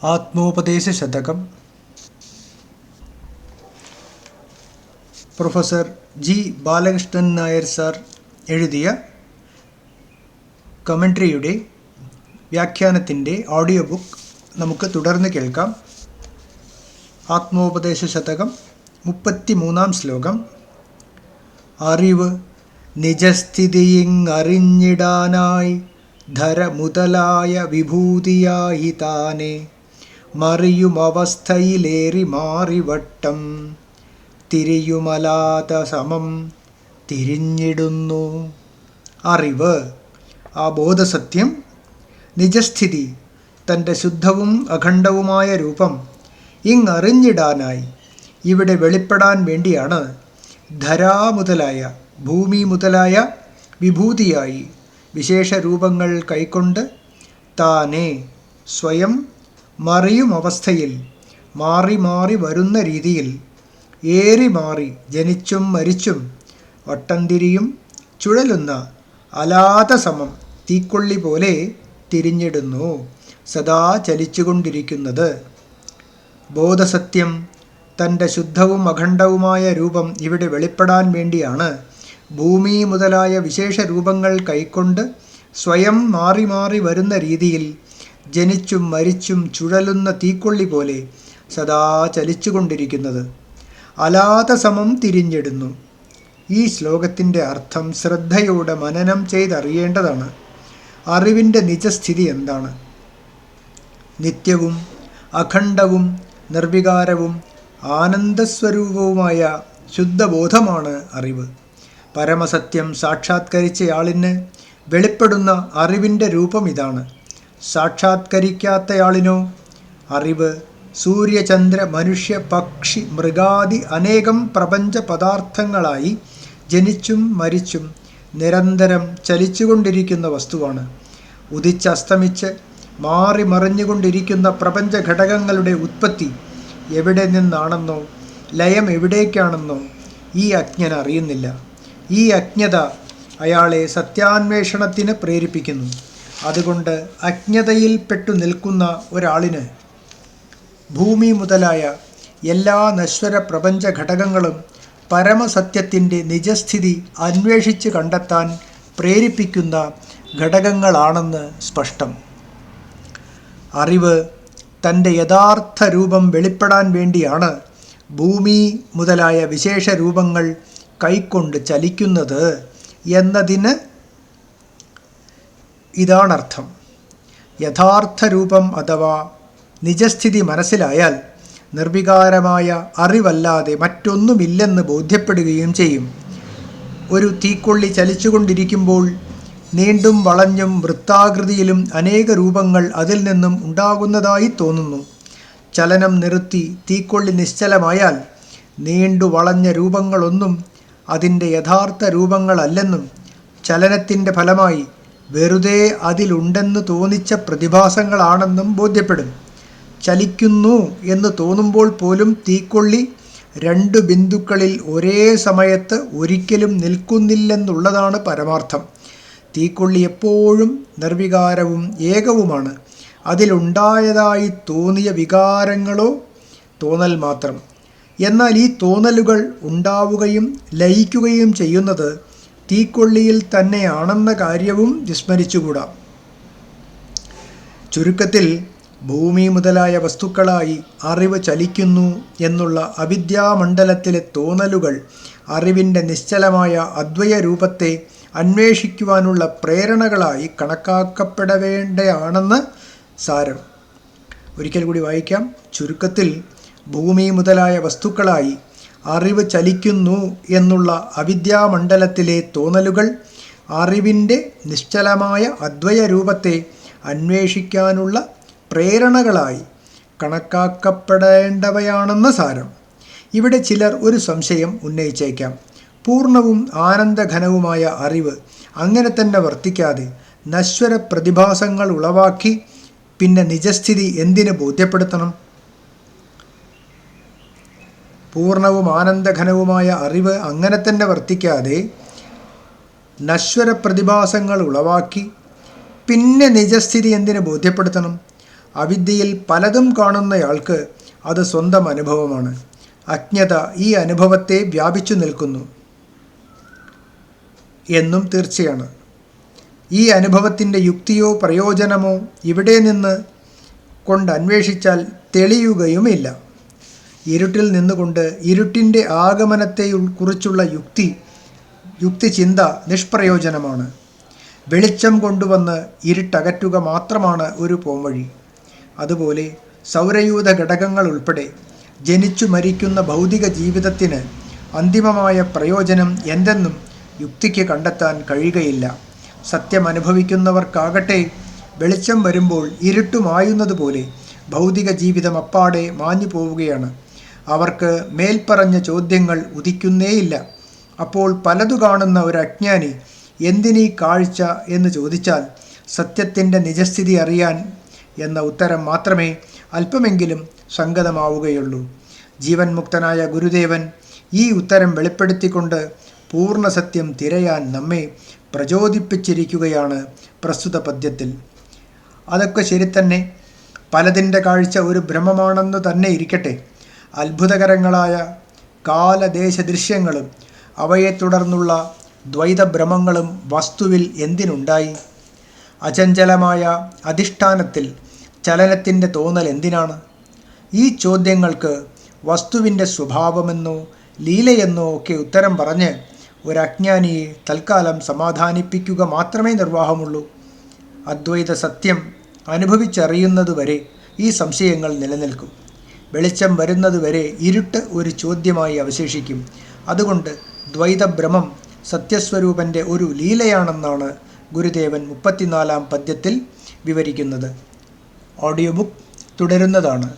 ആത്മോപദേശശതകം professor G Balakrishnan Nair sir എഴുതിയ കമൻട്രിയുടെ വ്യാഖ്യാനത്തിൻ്റെ audio book നമുക്ക് തുടർന്ന് കേൾക്കാം. ആത്മോപദേശശതകം 33-ാം ശ്ലോകം. അറിവ് നിജസ്ഥിതിയിങ്ങറിഞ്ഞിടാനായി ധര മുതലായ വിഭൂതിയായി താനെ മറിയുമവസ്ഥയിലേറി മാറിവട്ടം തിരിയുമലാത സമം തിരിഞ്ഞിടുന്നു. അറിവ്, ആ ബോധസത്യം, നിജസ്ഥിതി, തൻ്റെ ശുദ്ധവും അഖണ്ഡവുമായ രൂപം ഇങ്ങറിഞ്ഞിടാനായി, ഇവിടെ വെളിപ്പെടാൻ വേണ്ടിയാണ് ധരാ മുതലായ, ഭൂമി മുതലായ വിഭൂതിയായി വിശേഷ രൂപങ്ങൾ കൈക്കൊണ്ട് താനെ സ്വയം മറിയും അവസ്ഥയിൽ മാറി മാറി വരുന്ന രീതിയിൽ ഏറി മാറി ജനിച്ചും മരിച്ചും വട്ടം തിരിയും ചുഴലുന്ന അലാത സമം തീക്കൊള്ളി പോലെ തിരിഞ്ഞിടുന്നു, സദാ ചലിച്ചുകൊണ്ടിരിക്കുന്നത്. ബോധസത്യം, തൻ്റെ ശുദ്ധവും അഖണ്ഡവുമായ രൂപം ഇവിടെ വെളിപ്പെടാൻ വേണ്ടിയാണ് ഭൂമി മുതലായ വിശേഷ രൂപങ്ങൾ കൈക്കൊണ്ട് സ്വയം മാറി മാറി വരുന്ന രീതിയിൽ ജനിച്ചും മരിച്ചും ചുഴലുന്ന തീക്കൊള്ളി പോലെ സദാ ചലിച്ചുകൊണ്ടിരിക്കുന്നത്. അലാത സമം തിരിഞ്ഞിടുന്നു. ഈ ശ്ലോകത്തിൻ്റെ അർത്ഥം ശ്രദ്ധയോടെ മനനം ചെയ്തറിയേണ്ടതാണ്. അറിവിൻ്റെ നിജസ്ഥിതി എന്താണ്? നിത്യവും അഖണ്ഡവും നിർവികാരവും ആനന്ദസ്വരൂപവുമായ ശുദ്ധബോധമാണ് അറിവ്. പരമസത്യം സാക്ഷാത്കരിച്ചയാളിന് വെളിപ്പെടുന്ന അറിവിൻ്റെ രൂപം ഇതാണ്. സാക്ഷാത്കരിക്കാത്തയാളിനോ അറിവ് സൂര്യചന്ദ്ര മനുഷ്യ പക്ഷി മൃഗാദി അനേകം പ്രപഞ്ച പദാർത്ഥങ്ങളായി ജനിച്ചും മരിച്ചും നിരന്തരം ചലിച്ചുകൊണ്ടിരിക്കുന്ന വസ്തുവാണ്. ഉദിച്ചസ്തമിച്ച് മാറി മറിഞ്ഞുകൊണ്ടിരിക്കുന്ന പ്രപഞ്ച ഘടകങ്ങളുടെ ഉത്പത്തി എവിടെ നിന്നാണെന്നോ ലയം എവിടേക്കാണെന്നോ ഈ അജ്ഞൻ അറിയുന്നില്ല. ഈ അജ്ഞത അയാളെ സത്യാന്വേഷണത്തിന് പ്രേരിപ്പിക്കുന്നു. അതുകൊണ്ട് അജ്ഞതയിൽപ്പെട്ടു നിൽക്കുന്ന ഒരാളിന് ഭൂമി മുതലായ എല്ലാ നശ്വര പ്രപഞ്ച ഘടകങ്ങളും പരമസത്യത്തിൻ്റെ നിജസ്ഥിതി അന്വേഷിച്ച് കണ്ടെത്താൻ പ്രേരിപ്പിക്കുന്ന ഘടകങ്ങളാണെന്ന് സ്പഷ്ടം. അറിവ് തൻ്റെ യഥാർത്ഥ രൂപം വെളിപ്പെടാൻ വേണ്ടിയാണ് ഭൂമി മുതലായ വിശേഷ രൂപങ്ങൾ കൈക്കൊണ്ട് ചലിക്കുന്നത് എന്നതിന് ഇതാണർത്ഥം. യഥാർത്ഥ രൂപം അഥവാ നിജസ്ഥിതി മനസ്സിലായാൽ നിർവികാരമായ അറിവല്ലാതെ മറ്റൊന്നുമില്ലെന്ന് ബോധ്യപ്പെടുകയും ചെയ്യും. ഒരു തീക്കൊള്ളി ചലിച്ചുകൊണ്ടിരിക്കുമ്പോൾ നീണ്ടും വളഞ്ഞും വൃത്താകൃതിയിലും അനേക രൂപങ്ങൾ അതിൽ നിന്നും ഉണ്ടാകുന്നതായി തോന്നുന്നു. ചലനം നിർത്തി തീക്കൊള്ളി നിശ്ചലമായാൽ നീണ്ടു വളഞ്ഞ രൂപങ്ങളൊന്നും അതിൻ്റെ യഥാർത്ഥ രൂപങ്ങളല്ലെന്നും ചലനത്തിൻ്റെ ഫലമായി വെറുതെ അതിലുണ്ടെന്ന് തോന്നിച്ച പ്രതിഭാസങ്ങളാണെന്നും ബോധ്യപ്പെടും. ചലിക്കുന്നു എന്ന് തോന്നുമ്പോൾ പോലും തീക്കൊള്ളി രണ്ട് ബിന്ദുക്കളിൽ ഒരേ സമയത്ത് ഒരിക്കലും നിൽക്കുന്നില്ലെന്നുള്ളതാണ് പരമാർത്ഥം. തീക്കൊള്ളി എപ്പോഴും നിർവികാരവും ഏകവുമാണ്. അതിലുണ്ടായതായി തോന്നിയ വികാരങ്ങളോ തോന്നൽ മാത്രം. എന്നാൽ ഈ തോന്നലുകൾ ഉണ്ടാവുകയും ലയിക്കുകയും ചെയ്യുന്നത് തീക്കൊള്ളിയിൽ തന്നെയാണെന്ന കാര്യവും വിസ്മരിച്ചുകൂടാ. ചുരുക്കത്തിൽ ഭൂമി മുതലായ വസ്തുക്കളായി അറിവ് ചലിക്കുന്നു എന്നുള്ള അവിദ്യാമണ്ഡലത്തിലെ തോന്നലുകൾ അറിവിൻ്റെ നിശ്ചലമായ അദ്വയ രൂപത്തെ അന്വേഷിക്കുവാനുള്ള പ്രേരണകളായി കണക്കാക്കപ്പെടേണ്ടതാണെന്ന് സാരം. ഒരിക്കൽ കൂടി വായിക്കാം. ചുരുക്കത്തിൽ ഭൂമി മുതലായ വസ്തുക്കളായി അറിവ് ചലിക്കുന്നു എന്നുള്ള അവിദ്യാമണ്ഡലത്തിലെ തോന്നലുകൾ അറിവിൻ്റെ നിശ്ചലമായ അദ്വയ രൂപത്തെ അന്വേഷിക്കാനുള്ള പ്രേരണകളായി കണക്കാക്കപ്പെടേണ്ടവയാണെന്ന് സാരം. ഇവിടെ ചിലർ ഒരു സംശയം ഉന്നയിച്ചേക്കാം. പൂർണ്ണവും ആനന്ദഘനവുമായ അറിവ് അങ്ങനെ തന്നെ വർത്തിക്കാതെ നശ്വര പ്രതിഭാസങ്ങൾ ഉളവാക്കി പിന്നെ നിജസ്ഥിതി എന്തിന് ബോധ്യപ്പെടുത്തണം? പൂർണ്ണവും ആനന്ദഘനവുമായ അറിവ് അങ്ങനെ തന്നെ വർത്തിക്കാതെ നശ്വര പ്രതിഭാസങ്ങൾ ഉളവാക്കി പിന്നെ നിജസ്ഥിതി എന്തിന് ബോധ്യപ്പെടുത്തണം? അവിദ്യയിൽ പലതും കാണുന്നയാൾക്ക് അത് സ്വന്തം അനുഭവമാണ്. അജ്ഞത ഈ അനുഭവത്തെ വ്യാപിച്ചു നിൽക്കുന്നു എന്നും തീർച്ചയാണ്. ഈ അനുഭവത്തിൻ്റെ യുക്തിയോ പ്രയോജനമോ ഇവിടെ നിന്ന് കൊണ്ട് അന്വേഷിച്ചാൽ തെളിയുകയുമില്ല. ഇരുട്ടിൽ നിന്നുകൊണ്ട് ഇരുട്ടിൻ്റെ ആഗമനത്തെ കുറിച്ചുള്ള യുക്തിചിന്ത നിഷ്പ്രയോജനമാണ്. വെളിച്ചം കൊണ്ടുവന്ന് ഇരുട്ടകറ്റുക മാത്രമാണ് ഒരു പോംവഴി. അതുപോലെ സൗരയൂഥ ഘടകങ്ങൾ ഉൾപ്പെടെ ജനിച്ചു മരിക്കുന്ന ഭൗതിക ജീവിതത്തിന് അന്തിമമായ പ്രയോജനം എന്തെന്നും യുക്തിക്ക് കണ്ടെത്താൻ കഴിയുകയില്ല. സത്യം അനുഭവിക്കുന്നവർക്കാകട്ടെ വെളിച്ചം വരുമ്പോൾ ഇരുട്ടുമായുന്നതുപോലെ ഭൗതിക ജീവിതം അപ്പാടെ മാഞ്ഞു പോവുകയാണ്. അവർക്ക് മേൽപ്പറഞ്ഞ ചോദ്യങ്ങൾ ഉദിക്കുന്നേയില്ല. അപ്പോൾ പലതു കാണുന്ന ഒരു അജ്ഞാനി എന്തിനീ കാഴ്ച എന്ന് ചോദിച്ചാൽ സത്യത്തിൻ്റെ നിജസ്ഥിതി അറിയാൻ എന്ന ഉത്തരം മാത്രമേ അല്പമെങ്കിലും സംഗതമാവുകയുള്ളൂ. ജീവൻ മുക്തനായ ഗുരുദേവൻ ഈ ഉത്തരം വെളിപ്പെടുത്തിക്കൊണ്ട് പൂർണ്ണസത്യം തിരയാൻ നമ്മെ പ്രചോദിപ്പിച്ചിരിക്കുകയാണ് പ്രസ്തുത പദ്യത്തിൽ. അതൊക്കെ ശരി തന്നെ. പലതിൻ്റെ കാഴ്ച ഒരു ഭ്രമമാണെന്ന് തന്നെ ഇരിക്കട്ടെ. അത്ഭുതകരങ്ങളായ കാലദേശദൃശ്യങ്ങളും അവയെ തുടർന്നുള്ള ദ്വൈതഭ്രമങ്ങളും വസ്തുവിൽ എന്തിനുണ്ടായി? അചഞ്ചലമായ അധിഷ്ഠാനത്തിൽ ചലനത്തിൻ്റെ തോന്നൽ എന്തിനാണ്? ഈ ചോദ്യങ്ങൾക്ക് വസ്തുവിൻ്റെ സ്വഭാവമെന്നോ ലീലയെന്നോ ഒക്കെ ഉത്തരം പറഞ്ഞ് ഒരജ്ഞാനിയെ തൽക്കാലം സമാധാനിപ്പിക്കുക മാത്രമേ നിർവാഹമുള്ളൂ. അദ്വൈത സത്യം അനുഭവിച്ചറിയുന്നതുവരെ ഈ സംശയങ്ങൾ നിലനിൽക്കും. വെളിച്ചം വരുന്നതുവരെ ഇരുട്ട് ഒരു ചോദ്യമായി അവശേഷിക്കും. അതുകൊണ്ട് ദ്വൈതഭ്രമം സത്യസ്വരൂപൻ്റെ ഒരു ലീലയാണെന്നാണ് ഗുരുദേവൻ 34-ാം പദ്യത്തിൽ വിവരിക്കുന്നത്. Audio book തുടരുന്നതാണ്.